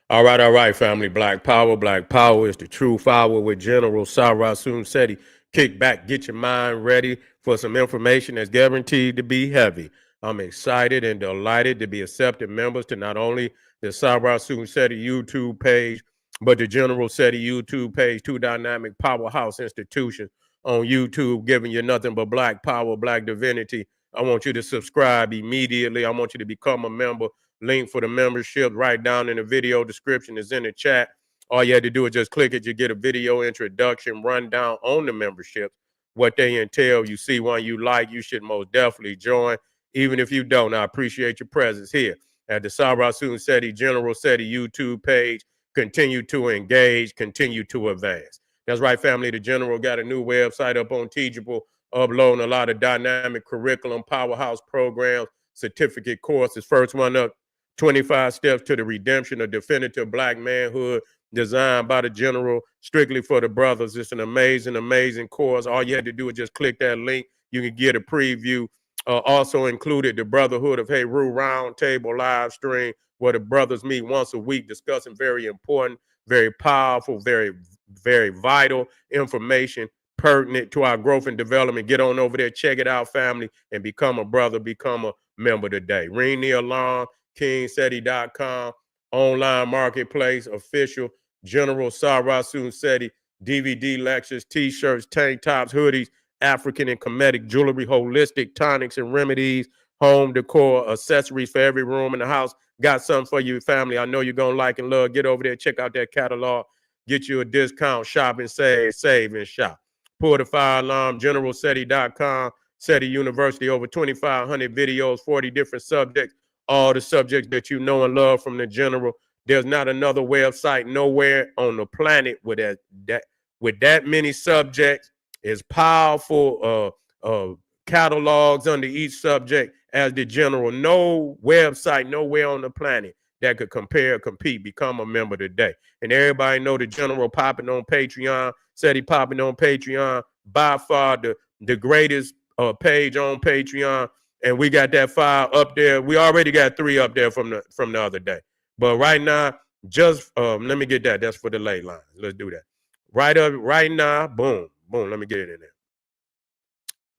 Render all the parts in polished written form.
All right, family. Black Power. Black Power is the true power with General Sarasun Seti. Kick back, get your mind ready for some information that's guaranteed to be heavy. I'm excited and delighted to be accepted members to not only the Sarasun Seti YouTube page, but the General Seti YouTube page, two dynamic powerhouse institutions on YouTube, giving you nothing but black power, black divinity. I want you to subscribe immediately. I want you to become a member. Link for the membership right down in the video description is in the chat. All you had to do is just click it. You get a video introduction rundown on the membership, what they entail. You see one you like, you should most definitely join. Even if you don't, I appreciate your presence here at the Sarasun Seti General Seti YouTube page. Continue to engage, continue to advance. That's right, family. The General got a new website up on Teachable, uploading a lot of dynamic curriculum, powerhouse programs, certificate courses. First one up, 25 Steps to the Redemption of Definitive Black Manhood, designed by the General, strictly for the brothers. It's an amazing, amazing course. All you had to do is just click that link. You can get a preview. Also included the Brotherhood of Heru Roundtable live stream, where the brothers meet once a week discussing very important, very powerful, very vital information pertinent to our growth and development. Get on over there, check it out, family, and become a brother, become a member today. Ring the alarm, kingseti.com, online marketplace, official General Sarasun Seti, DVD lectures, t-shirts, tank tops, hoodies, African and Kemetic jewelry, holistic tonics and remedies, home decor, accessories for every room in the house. Got something for you, family. I know you're going to like and love. Get over there, check out that catalog. Get you a discount, shop and save and shop. Pull the fire alarm, generalseti.com, Seti University, over 2,500 videos, 40 different subjects, all the subjects that you know and love from the General. There's not another website nowhere on the planet with that many subjects, as powerful catalogs under each subject as the General. No website nowhere on the planet that could compare, compete. Become a member today. And everybody know the General popping on Patreon, Seti popping on Patreon, by far the greatest page on Patreon. And we got that file up there. We already got 3 up there from the other day. But right now, just let me get that. That's for the late line. Let's do that. Right now, boom. Let me get it in there.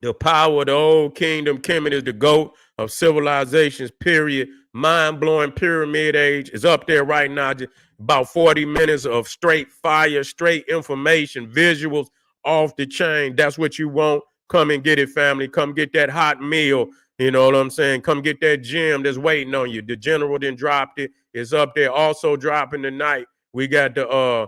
The power of the old kingdom. Kemet is the GOAT of civilizations, period. Mind-blowing pyramid age is up there right now. Just about 40 minutes of straight fire, straight information, visuals off the chain. That's what you want. Come and get it, family. Come get that hot meal. You know what I'm saying? Come get that gem that's waiting on you. The General then dropped it. It's up there. Also dropping tonight. We got the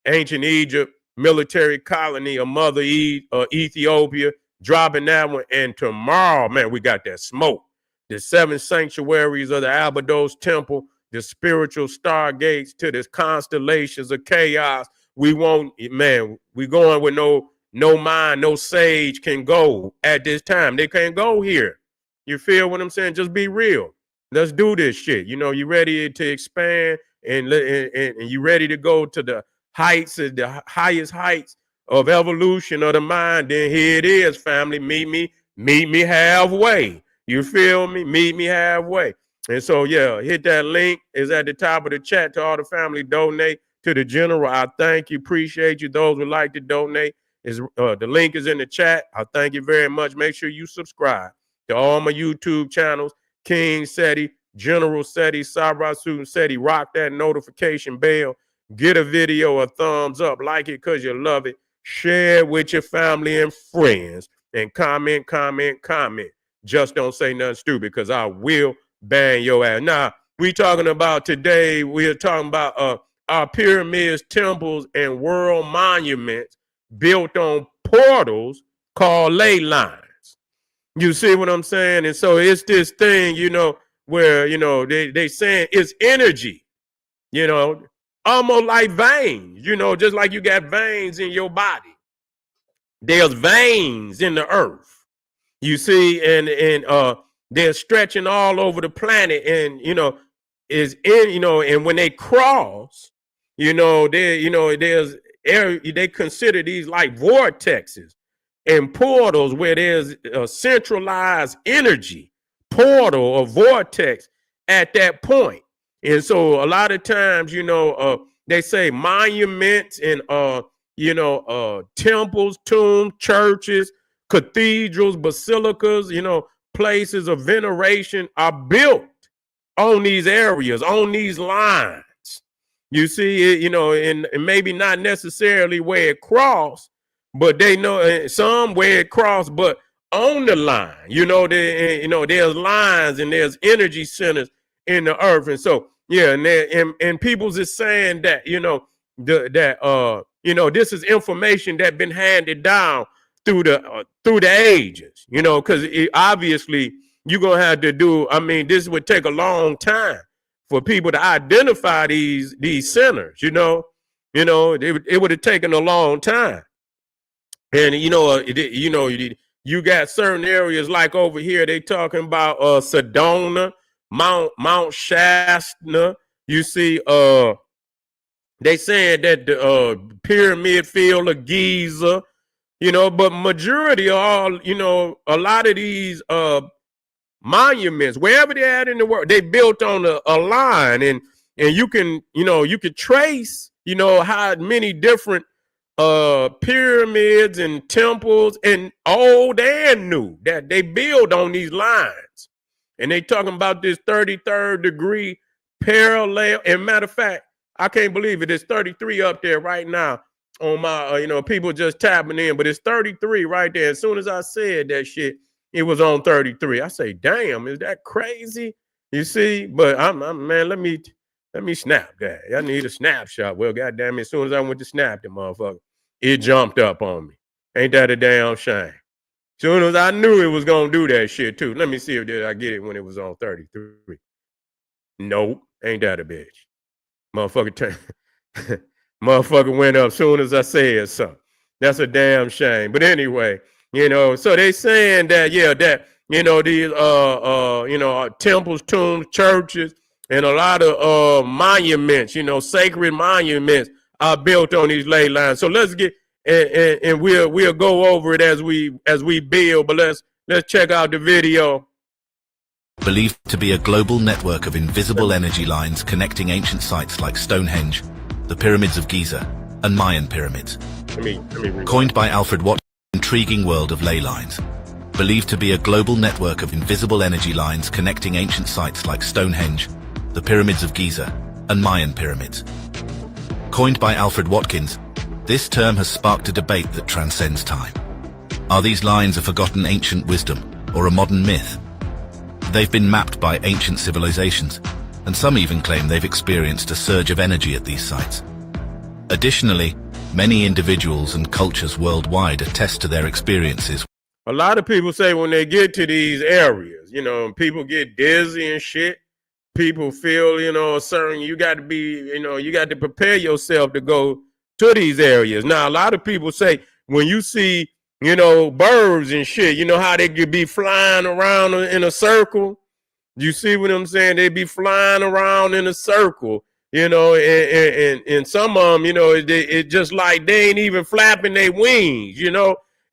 ancient Egypt military colony of Mother Ethiopia, dropping that one. And tomorrow, man, we got that smoke. The 7 sanctuaries of the Abydos temple, the spiritual stargates to the constellations of chaos. We won't, man, we going with no mind, no sage can go at this time. They can't go here. You feel what I'm saying? Just be real. Let's do this shit. You know, you ready to expand and you ready to go to the heights, the highest heights of evolution of the mind, then here it is, family. Meet me halfway. You feel me? Meet me halfway. And so, yeah, hit that link. Is at the top of the chat to all the family. Donate to the General. I thank you. Appreciate you. Those who like to donate, the link is in the chat. I thank you very much. Make sure you subscribe to all my YouTube channels. King Seti, General Seti, Sarasun Seti. Rock that notification bell. Get a video a thumbs up. Like it because you love it. Share it with your family and friends. And comment. Just don't say nothing stupid because I will ban your ass. Now, we talking about today, we're talking about our pyramids, temples, and world monuments built on portals called ley lines. You see what I'm saying? And so it's this thing, you know, where, you know, they saying it's energy, you know, almost like veins, you know, just like you got veins in your body. There's veins in the earth. You see, and they're stretching all over the planet, and you know, is in, you know, and when they cross, you know, there's they consider these like vortexes and portals where there's a centralized energy portal or vortex at that point. And so a lot of times, they say monuments and temples, tombs, churches, cathedrals, basilicas, places of veneration are built on these areas, on these lines. You see it, and maybe not necessarily where it crossed, but they know some where it crossed, but on the line, there's lines and there's energy centers in the earth. And so, yeah, and people's is saying that, this is information that been handed down through the ages, because obviously you're gonna have to do. I mean, this would take a long time for people to identify these centers. It would have taken a long time. And you got certain areas like over here. They talking about Sedona, Mount Shasta. You see, they saying that the pyramid field of Giza. But majority of all, a lot of these monuments, wherever they're at in the world, they built on a line, and you can trace how many different pyramids and temples, and old and new, that they build on these lines. And they talking about this 33rd degree parallel. And matter of fact, I can't believe it. It's 33 up there right now on my, people just tapping in, but it's 33 right there. As soon as I said that shit, it was on 33. I say, damn, is that crazy? You see, but man, let me snap that. I need a snapshot. Well, goddamn it, as soon as I went to snap the motherfucker, it jumped up on me. Ain't that a damn shame? Soon as I knew it was gonna do that shit too. Let me see if I get it when it was on 33. Nope, ain't that a bitch. Motherfucker went up soon as I said something. That's a damn shame. But anyway, so they saying that, these temples, tombs, churches, and a lot of monuments, sacred monuments are built on these ley lines. So let's get and we'll go over it as we build, but let's check out the video. Believed to be a global network of invisible energy lines connecting ancient sites like Stonehenge, the pyramids of Giza, and Mayan pyramids. Coined by Alfred Watt, intriguing world of ley lines. Believed to be a global network of invisible energy lines connecting ancient sites like Stonehenge, the pyramids of Giza, and Mayan pyramids. Coined by Alfred Watkins, this term has sparked a debate that transcends time. Are these lines a forgotten ancient wisdom or a modern myth? They've been mapped by ancient civilizations, and some even claim they've experienced a surge of energy at these sites. Additionally, many individuals and cultures worldwide attest to their experiences. A lot of people say when they get to these areas, people get dizzy and shit. People feel, you got to be, you got to prepare yourself to go to these areas. Now, a lot of people say when you see, birds and shit, how they could be flying around in a circle. You see what I'm saying? They be flying around in a circle, and some of them, it just like they ain't even flapping their wings,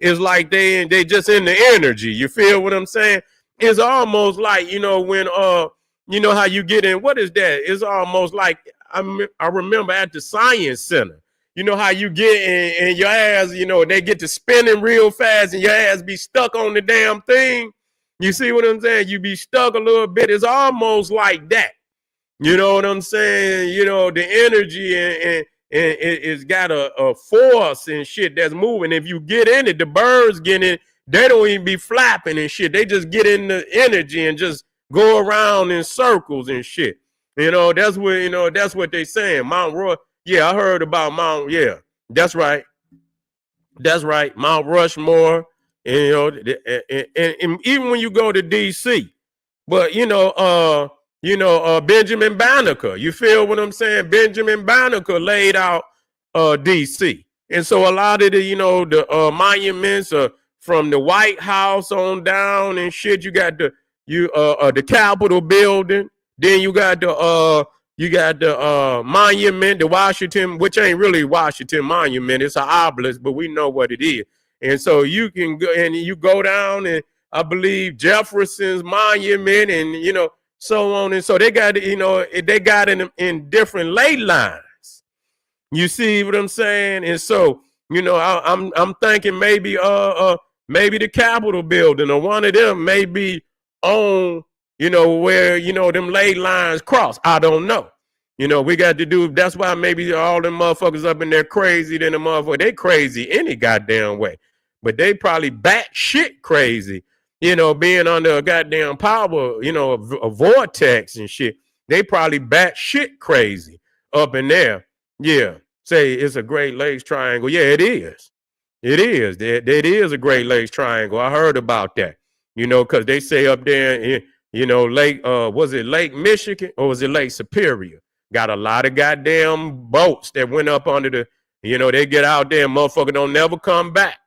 It's like they just in the energy. You feel what I'm saying? It's almost like, when, how you get in, what is that? It's almost like, I remember at the Science Center, how you get in and your ass, they get to spinning real fast and your ass be stuck on the damn thing. You see what I'm saying? You be stuck a little bit. It's almost like that. You know what I'm saying? The energy and it's got a force and shit that's moving. If you get in it, the birds get in, they don't even be flapping and shit. They just get in the energy and just go around in circles and shit. That's what they saying. Mount Roy. Yeah, I heard about Mount. Yeah, that's right. That's right. Mount Rushmore. And, and even when you go to DC, but Benjamin Banneker, you feel what I'm saying? Benjamin Banneker laid out DC. And so a lot of the, the monuments are from the White House on down and shit. You got the Capitol building. Then you got the monument, the Washington, which ain't really Washington Monument. It's an obelisk, but we know what it is. And so you can go and you go down and I believe Jefferson's monument and, so on and so. They got, they got in different ley lines. You see what I'm saying? And so, I'm thinking maybe maybe the Capitol building or one of them may be on, where, them ley lines cross. I don't know. We got to do, that's why maybe all them motherfuckers up in there crazy than the motherfucker. They crazy any goddamn way. But they probably batshit crazy, being under a goddamn power, a vortex and shit. They probably batshit crazy up in there. Yeah. Say it's a Great Lakes Triangle. Yeah, it is. It is. It is a Great Lakes Triangle. I heard about that. Because they say up there, Lake, was it Lake Michigan or was it Lake Superior? Got a lot of goddamn boats that went up under the, they get out there and motherfucker don't never come back.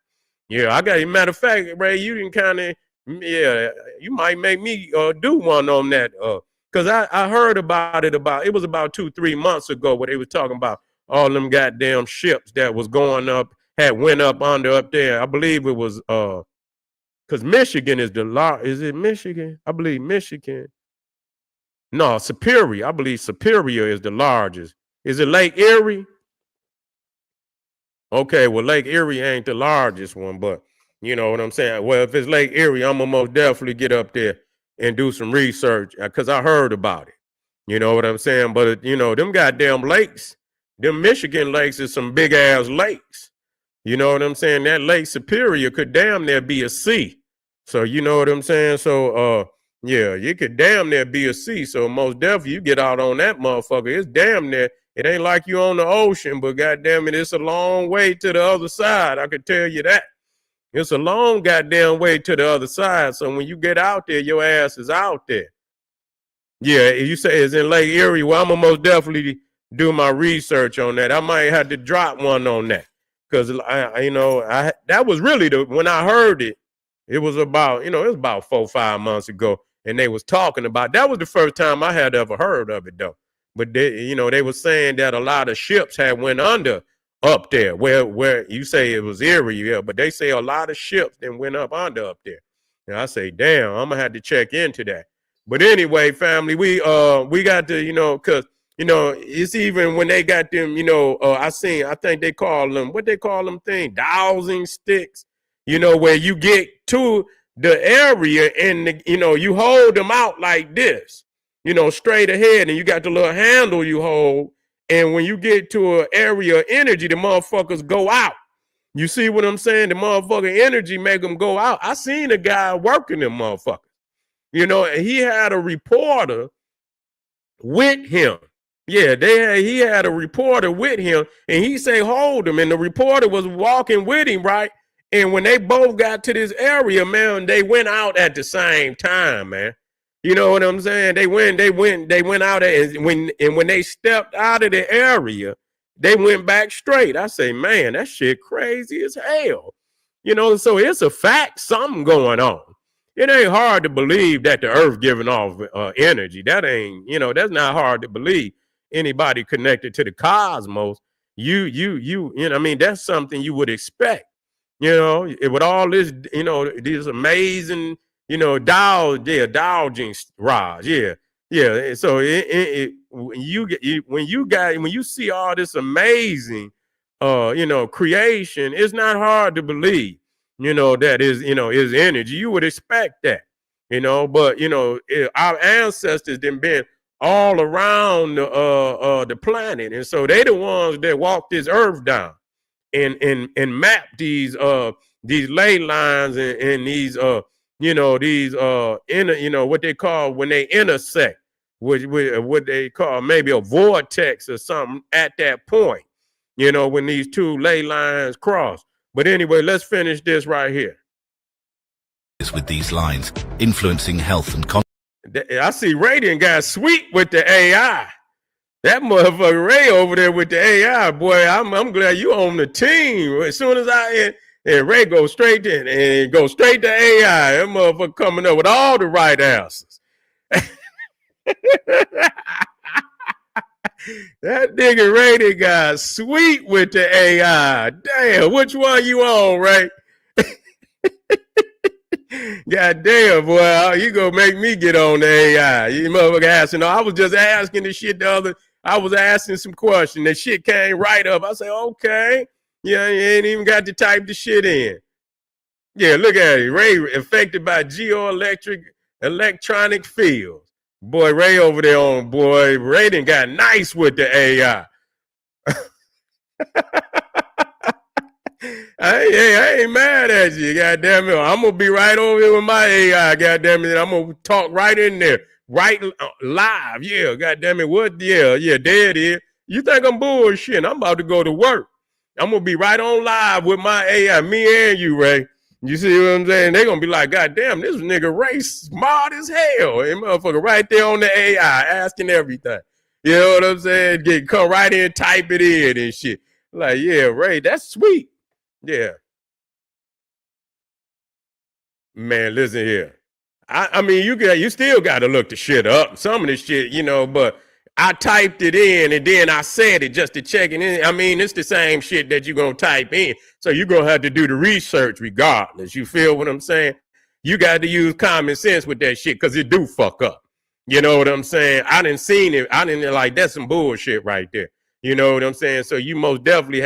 Yeah, I got, a matter of fact, Ray, you can kind of, you might make me do one on that. Because I heard about it was about 2-3 months ago where they was talking about all them goddamn ships that was going up, went up under up there. I believe it was, because Michigan is is it Michigan? I believe Michigan. No, Superior. I believe Superior is the largest. Is it Lake Erie? Okay, well, Lake Erie ain't the largest one, but you know what I'm saying? Well, if it's Lake Erie, I'm going to most definitely get up there and do some research because I heard about it. You know what I'm saying? But, them goddamn lakes, them Michigan lakes is some big-ass lakes. You know what I'm saying? That Lake Superior could damn near be a sea. So, you know what I'm saying? So, yeah, you could damn near be a sea. So most definitely you get out on that motherfucker. It's damn near, it ain't like you on the ocean, but goddamn it, it's a long way to the other side. I could tell you that. It's a long goddamn way to the other side. So when you get out there, your ass is out there. Yeah, you say it's in Lake Erie. Well, I'm gonna most definitely do my research on that. I might have to drop one on that. Because that was really when I heard it, it was about, it was about 4-5 months ago. And they was talking about, that was the first time I had ever heard of it though. But they, they were saying that a lot of ships had went under up there where you say it was Erie, yeah, but they say a lot of ships then went up under up there. And I say, damn, I'm gonna have to check into that. But anyway, family, we got to, because it's even when they got them, I think they call them, what they call them thing, dowsing sticks, where you get to the area and, you hold them out like this, straight ahead, and you got the little handle you hold. And when you get to an area of energy, the motherfuckers go out. You see what I'm saying? The motherfucking energy make them go out. I seen a guy working them motherfuckers. And he had a reporter with him. Yeah, he had a reporter with him, and he say, hold him. And the reporter was walking with him, right? And when they both got to this area, man, they went out at the same time, man. You know what I'm saying? They went out, and when they stepped out of the area, they went back straight. I say, man, that shit crazy as hell. So it's a fact, something going on. It ain't hard to believe that the earth giving off energy. That ain't, that's not hard to believe. Anybody connected to the cosmos, I mean, that's something you would expect, with all this, these amazing, dowsing rods. Yeah. Yeah. So when you see all this amazing, creation, it's not hard to believe. That is energy. You would expect that, but our ancestors been all around the planet, and so they the ones that walked this earth down and map these ley lines and these these what they call when they intersect, what they call maybe a vortex or something at that point, when these two ley lines cross. But anyway, let's finish this right here. With these lines, influencing health and I see Ray got sweet with the AI. That motherfucker Ray over there with the AI, boy. I'm glad you on the team. As soon as and Ray go straight to AI. That motherfucker coming up with all the right answers. That nigga Ray got sweet with the AI. Damn, which one you on, Ray? God damn, boy, you gonna make me get on the AI. You motherfucker asking. I was just asking the shit I was asking some questions. The shit came right up. I said, okay. Yeah, you ain't even got to type the shit in. Yeah, look at it. Ray affected by electronic fields. Boy, Ray over there Ray done got nice with the AI. I ain't mad at you, goddamn it. I'm gonna be right over here with my AI, goddamn it. I'm gonna talk right in there, right live. Yeah, goddamn it. What? Yeah, there it is. You think I'm bullshitting? I'm about to go to work. I'm gonna be right on live with my AI, me and you, Ray. You see what I'm saying? They're gonna be like, God damn, this nigga Ray smart as hell. And motherfucker right there on the AI, asking everything. You know what I'm saying? Come right in, type it in and shit. Like, yeah, Ray, that's sweet. Yeah. Man, listen here. I mean, you still got to look the shit up. Some of this shit, but I typed it in and then I said it just to check it in. I mean, it's the same shit that you're going to type in. So you're going to have to do the research regardless. You feel what I'm saying? You got to use common sense with that shit because it do fuck up. You know what I'm saying? I didn't seen it. I didn't like, that's some bullshit right there. You know what I'm saying? So you most definitely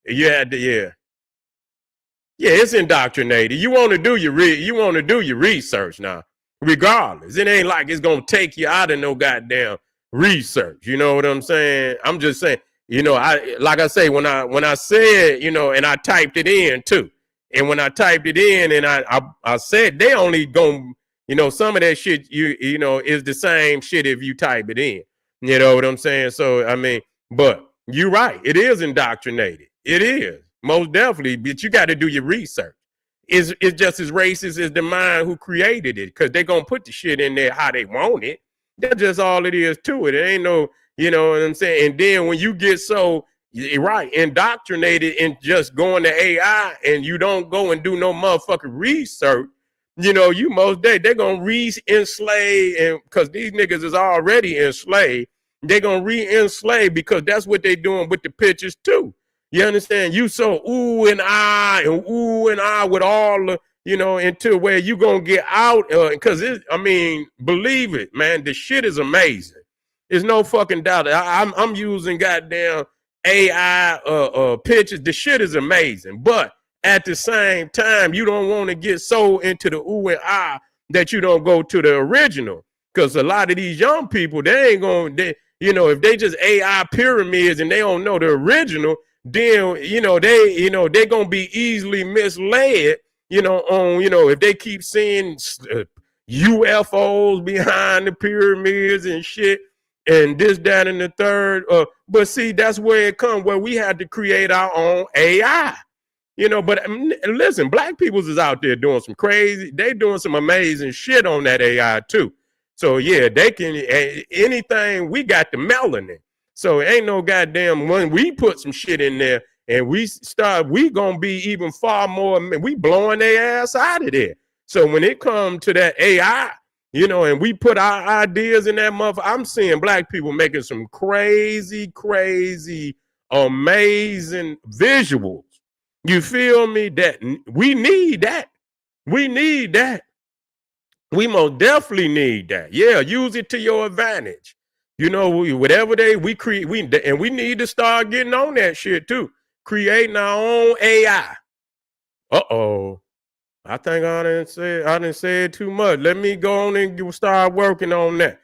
yeah. Yeah, it's indoctrinated. You want to do your research now, regardless. It ain't like it's gonna take you out of no goddamn research. You know what I'm saying? I'm just saying. Like I say, when I said, and I typed it in too, and when I typed it in, and I said they only gonna, some of that shit is the same shit if you type it in. You know what I'm saying? So I mean, but you're right. It is indoctrinated. It is. Most definitely, but you got to do your research. It's just as racist as the mind who created it, because they're going to put the shit in there how they want it. That's just all it is to it. It ain't no, you know what I'm saying? And then when you get so, right, indoctrinated in just going to AI and you don't go and do no motherfucking research, you most day, they're going to re-enslave, and because these niggas is already enslaved, they're going to re-enslave because that's what they're doing with the pictures too. You understand? You so ooh and ah with all the, until where you gonna get out, because believe it, man, the shit is amazing. There's no fucking doubt. I'm using goddamn AI pictures. The shit is amazing, but at the same time, you don't want to get so into the ooh and ah that you don't go to the original, because a lot of these young people, they ain't gonna, if they just AI pyramids and they don't know the original, then they're gonna be easily misled, if they keep seeing UFOs behind the pyramids and shit and this, that, and the third. But see, that's where it comes, where we had to create our own AI. But listen, black peoples is out there doing some crazy, they doing some amazing shit on that AI too. So yeah, they can anything. We got the melanin. So it ain't no goddamn, when we put some shit in there and we gonna be even far more, we blowing their ass out of there. So when it comes to that AI, and we put our ideas in that motherfucker, I'm seeing black people making some crazy, crazy, amazing visuals. You feel me? That we need that. We need that. We most definitely need that. Yeah, use it to your advantage. Whatever we create, we need to start getting on that shit too. Creating our own AI. Uh-oh. I think I didn't say it too much. Let me go on and start working on that.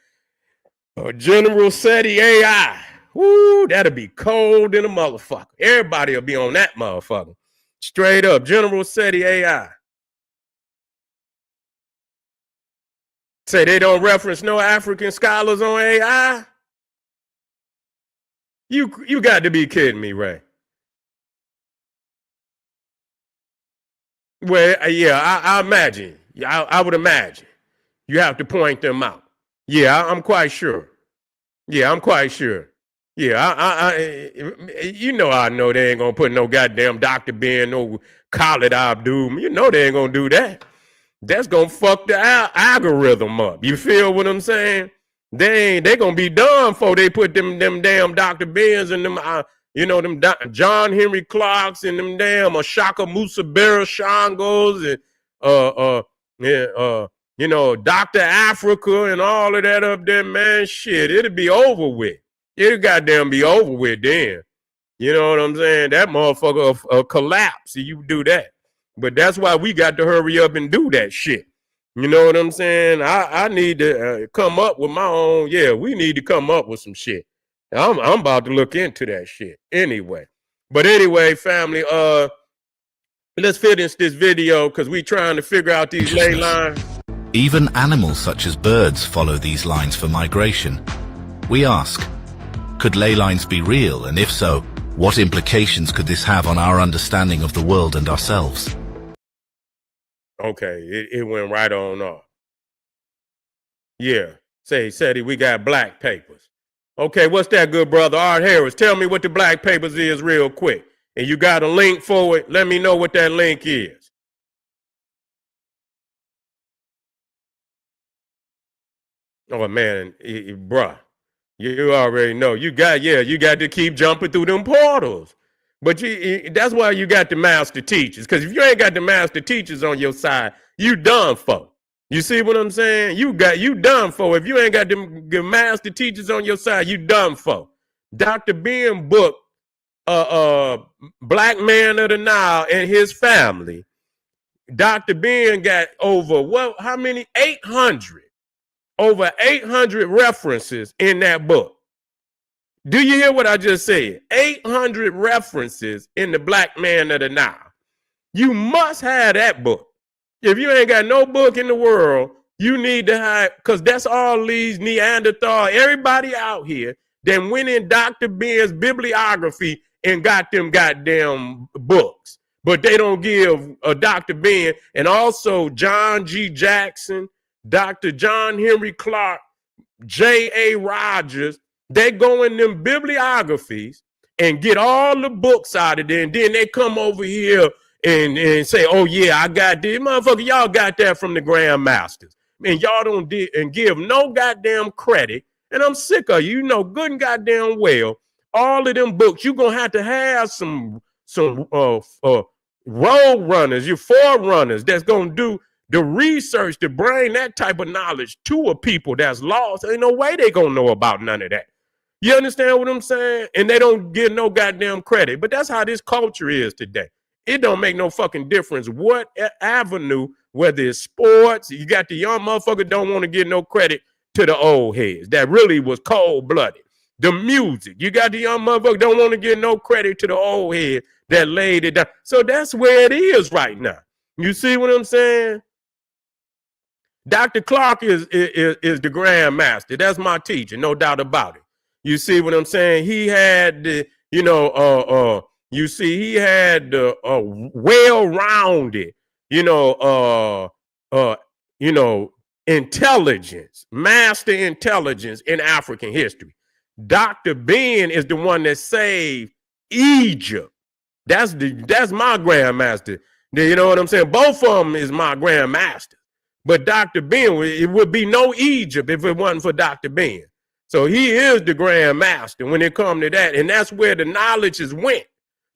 General SETI AI. Woo, that'll be cold in a motherfucker. Everybody will be on that motherfucker. Straight up, General SETI AI. Say they don't reference no African scholars on AI? You got to be kidding me, Ray. Well, yeah, I imagine. I would imagine. You have to point them out. Yeah, I'm quite sure. Yeah, I'm quite sure. Yeah, I know they ain't gonna put no goddamn Dr. Ben, no Khalid Abdul. They ain't gonna do that. That's gonna fuck the algorithm up. You feel what I'm saying? They gonna be done before they put them damn Dr. Benz and them them John Henry Clarks and them damn Ashaka Musa Barra Shangos and Yeah, Dr. Africa and all of that up there, man, shit, it'd be over with. It'd goddamn be over with then. You know what I'm saying? That motherfucker will collapse if you do that. But that's why we got to hurry up and do that shit. You know what I'm saying? I need to come up with my own. Yeah, we need to come up with some shit. I'm about to look into that shit anyway. But anyway, family, let's finish this video because we trying to figure out these ley lines. Even animals such as birds follow these lines for migration. We ask, could ley lines be real, and if so, what implications could this have on our understanding of the world and ourselves? Okay, it went right on off. Yeah, said we got black papers. Okay, what's that, good brother Art Harris? Tell me what the black papers is real quick. And you got a link for it? Let me know what that link is. Oh man, bruh, you already know. You got to keep jumping through them portals. But that's why you got the master teachers. Because if you ain't got the master teachers on your side, you done for. You see what I'm saying? You done for. If you ain't got the master teachers on your side, you done for. Dr. Ben book, Black Man of the Nile and his family. Dr. Ben got over how many? 800. Over 800 references in that book. Do you hear what I just said? 800 references in the Black Man of the Nile. You must have that book. If you ain't got no book in the world, you need to have, because that's all these Neanderthal, everybody out here that went in Dr. Ben's bibliography and got them goddamn books. But they don't give Dr. Ben, and also John G. Jackson, Dr. John Henry Clark, J.A. Rogers. They go in them bibliographies and get all the books out of there, and then they come over here and say, oh yeah, I got this. Motherfucker, y'all got that from the grandmasters. And y'all don't and give no goddamn credit. And I'm sick of you know good and goddamn well, all of them books, you're going to have some road runners, your forerunners that's going to do the research to bring that type of knowledge to a people that's lost. Ain't no way they going to know about none of that. You understand what I'm saying? And they don't get no goddamn credit. But that's how this culture is today. It don't make no fucking difference what avenue, whether it's sports, you got the young motherfucker don't want to give no credit to the old heads. That really was cold-blooded. The music, you got the young motherfucker don't want to give no credit to the old head that laid it down. So that's where it is right now. You see what I'm saying? Dr. Clark is the grandmaster. That's my teacher, no doubt about it. You see what I'm saying? He had the, you see, he had the well-rounded, intelligence, master intelligence in African history. Dr. Ben is the one that saved Egypt. That's my grandmaster. You know what I'm saying? Both of them is my grandmaster. But Dr. Ben, it would be no Egypt if it wasn't for Dr. Ben. So he is the grandmaster when it comes to that. And that's where the knowledge is went.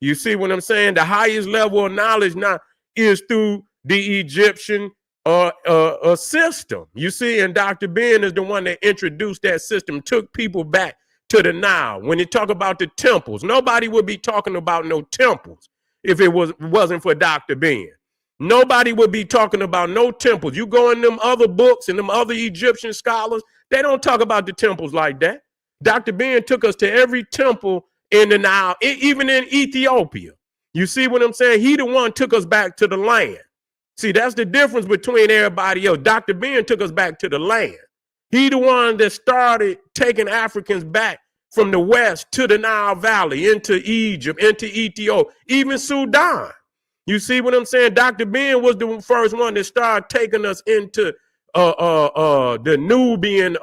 You see what I'm saying? The highest level of knowledge now is through the Egyptian system. You see, and Dr. Ben is the one that introduced that system, took people back to the Nile. When you talk about the temples, nobody would be talking about no temples if it wasn't for Dr. Ben. Nobody would be talking about no temples. You go in them other books and them other Egyptian scholars, they don't talk about the temples like that. Dr. Ben took us to every temple in the Nile, even in Ethiopia. You see what I'm saying? He the one took us back to the land. See, that's the difference between everybody else. Dr. Ben took us back to the land. He the one that started taking Africans back from the west to the Nile Valley, into Egypt, into Ethiopia, even Sudan. You see what I'm saying? Dr. Ben was the first one that started taking us into the Nubian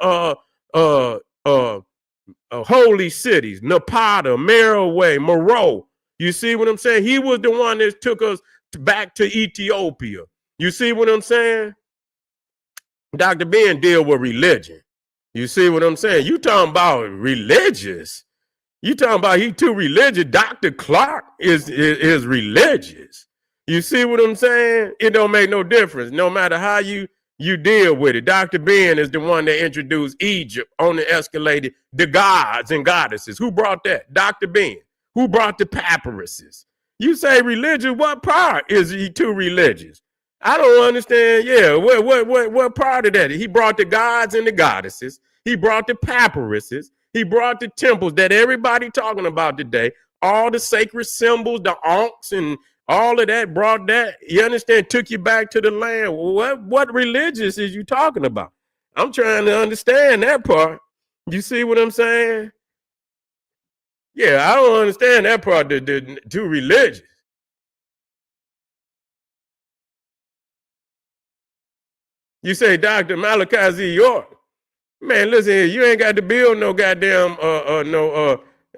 holy cities, Napata, Merowe, Meroe. You see what I'm saying? He was the one that took us back to Ethiopia. You see what I'm saying? Dr. Ben deal with religion. You see what I'm saying? You talking about religious. You talking about he too religious. Dr. Clark is religious. You see what I'm saying? It don't make no difference, no matter how you deal with it. Dr. Ben is the one that introduced Egypt on the escalator, the gods and goddesses. Who brought that? Dr. Ben. Who brought the papyruses? You say religion, what part is he too religious? I don't understand. Yeah, what part of that? He brought the gods and the goddesses. He brought the papyruses. He brought the temples that everybody talking about today. All the sacred symbols, the ankhs and all of that, brought that. You understand? Took you back to the land. What religious is you talking about? I'm trying to understand that part. You see what I'm saying? Yeah, I don't understand that part. The too religious. You say Dr. Malachi Z. York. Man, listen here, you ain't got to build no goddamn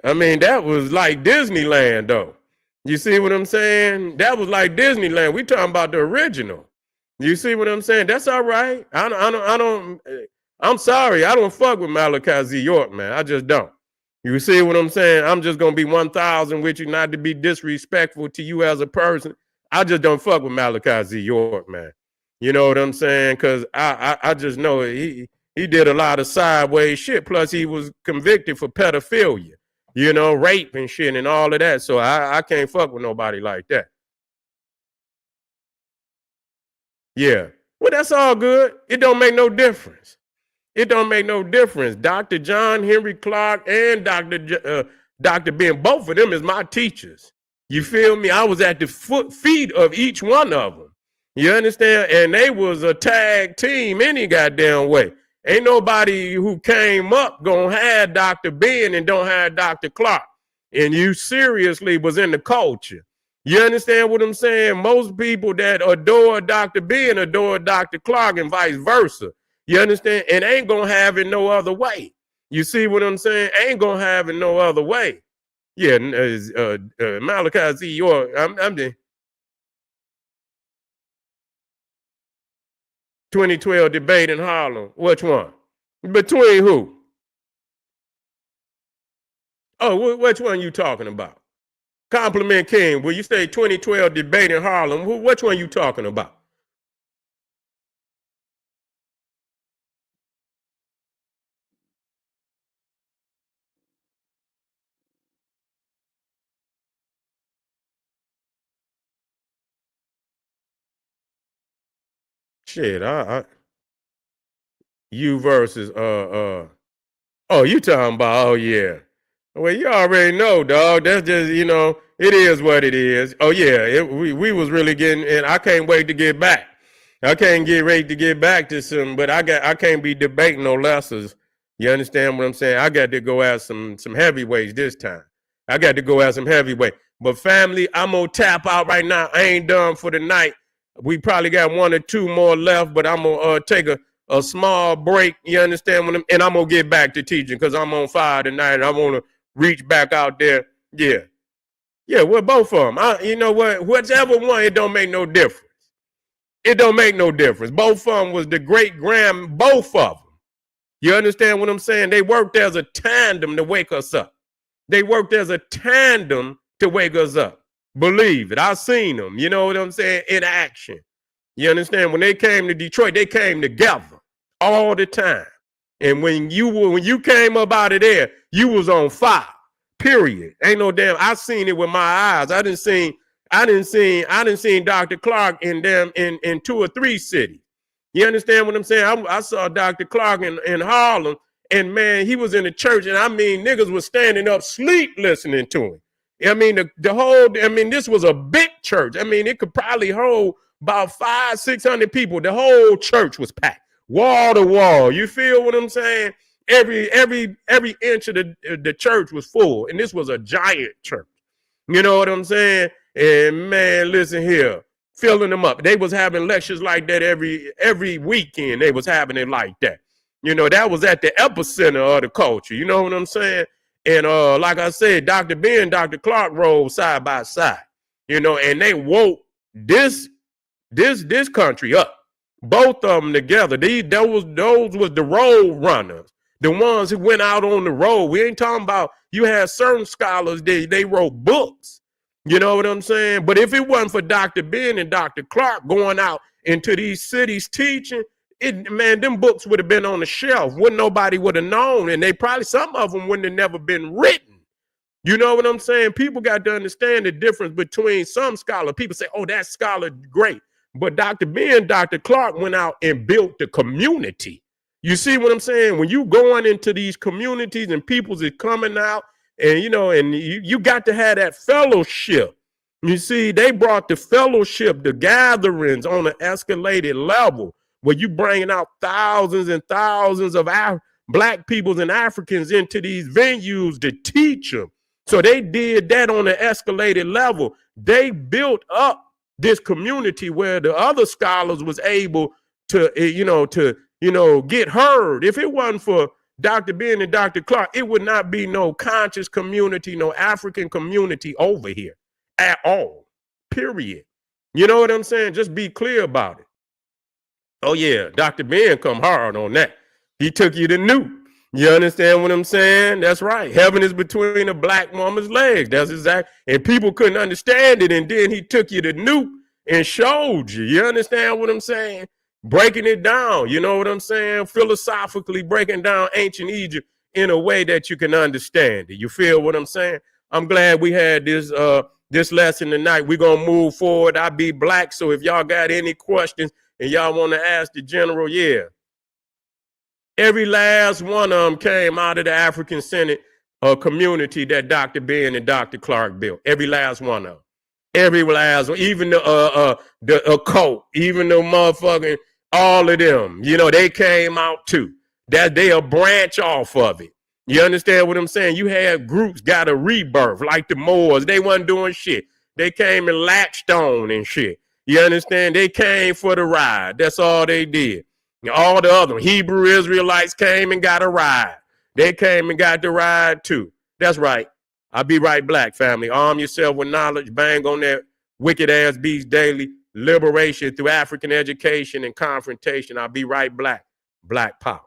I mean, that was like Disneyland though. You see what I'm saying? That was like Disneyland. We talking about the original. You see what I'm saying? That's all right. I'm sorry. I don't fuck with Malachi Z. York, man. I just don't. You see what I'm saying? I'm just gonna be 1,000 with you, not to be disrespectful to you as a person. I just don't fuck with Malachi Z. York, man. You know what I'm saying? Because I just know he did a lot of sideways shit. Plus, he was convicted for pedophilia, you know, rape and shit and all of that. So I can't fuck with nobody like that. Yeah. Well, that's all good. It don't make no difference. It don't make no difference. Dr. John Henry Clark and Dr. Ben, both of them is my teachers. You feel me? I was at the feet of each one of them. You understand? And they was a tag team any goddamn way. Ain't nobody who came up gonna have Dr. Ben and don't have Dr. Clark. And you seriously was in the culture. You understand what I'm saying? Most people that adore Dr. Ben adore Dr. Clark and vice versa. You understand? And ain't gonna have it no other way. You see what I'm saying? Ain't gonna have it no other way. Yeah, Malachi Z. York, I'm the 2012 debate in Harlem. Which one? Between who? Oh, which one you talking about? Compliment King. Will you say 2012 debate in Harlem? Which one you talking about? Shit, you versus oh, you talking about, oh yeah. Well, you already know, dog. That's just, you know, it is what it is. Oh yeah, we was really getting, and I can't wait to get back. I can't get ready to get back to some, but I can't be debating no lessers. You understand what I'm saying? I got to go at some heavyweights this time. I got to go at some heavyweight. But family, I'm gonna tap out right now. I ain't done for the night. We probably got one or two more left, but I'm gonna take a small break. You understand what and I'm gonna get back to teaching because I'm on fire tonight. I want to reach back out there. Yeah, yeah. Well, both of them. You know what? Whichever one, it don't make no difference. It don't make no difference. Both of them was the great grand. Both of them. You understand what I'm saying? They worked as a tandem to wake us up. They worked as a tandem to wake us up. Believe it. I seen them. You know what I'm saying? In action. You understand? When they came to Detroit, they came together all the time. And when you came up out of there, you was on fire. Period. Ain't no damn. I seen it with my eyes. I didn't seen Dr. Clark in them in 2 or 3 cities. You understand what I'm saying? I saw Dr. Clark in Harlem, and man, he was in the church, and I mean, niggas was standing up, sleep listening to him. I mean, the whole. I mean, this was a big church. I mean, it could probably hold about 500-600 people. The whole church was packed, wall to wall. You feel what I'm saying? Every inch of the church was full, and this was a giant church. You know what I'm saying? And man, listen here, filling them up. They was having lectures like that every weekend. They was having it like that. You know, that was at the epicenter of the culture. You know what I'm saying? And like I said, Dr. Ben and Dr. Clark rolled side by side. You know, and they woke this country up. Both of them together. Those was the road runners. The ones who went out on the road. We ain't talking about, you had certain scholars, they wrote books. You know what I'm saying? But if it wasn't for Dr. Ben and Dr. Clark going out into these cities teaching, man, them books would have been on the shelf. Wouldn't nobody would have known. And they probably, some of them wouldn't have never been written. You know what I'm saying? People got to understand the difference between some scholars. People say, oh, that scholar great. But Dr. Ben, Dr. Clark went out and built the community. You see what I'm saying? When you going into these communities and people's is coming out, and you got to have that fellowship. You see, they brought the fellowship, the gatherings on an escalated level where you bringing out thousands and thousands of Black peoples and Africans into these venues to teach them. So they did that on an escalated level. They built up this community where the other scholars was able to, get heard. If it wasn't for Dr. Ben and Dr. Clark, it would not be no conscious community, no African community over here at all, period. You know what I'm saying? Just be clear about it. Oh, yeah, Dr. Ben come hard on that. He took you to New. You understand what I'm saying? That's right. Heaven is between a Black woman's legs. That's exact. And people couldn't understand it. And then he took you to New and showed you. You understand what I'm saying? Breaking it down, you know what I'm saying? Philosophically breaking down ancient Egypt in a way that you can understand it. You feel what I'm saying? I'm glad we had this lesson tonight. We're going to move forward. I be Black, so if y'all got any questions and y'all want to ask the general, yeah. Every last one of them came out of the African Senate community that Dr. Ben and Dr. Clark built. Every last one of them. Every last one. Even the occult, even the motherfucking, all of them, they came out too. That they a branch off of it. You understand what I'm saying? You had groups got a rebirth, like the Moors. They wasn't doing shit. They came and latched on and shit. You understand? They came for the ride. That's all they did. All the other Hebrew Israelites came and got a ride. They came and got the ride too. That's right. I'll be right Black, family. Arm yourself with knowledge. Bang on that wicked ass beast daily. Liberation through African education and confrontation. I'll be right Black. Black power.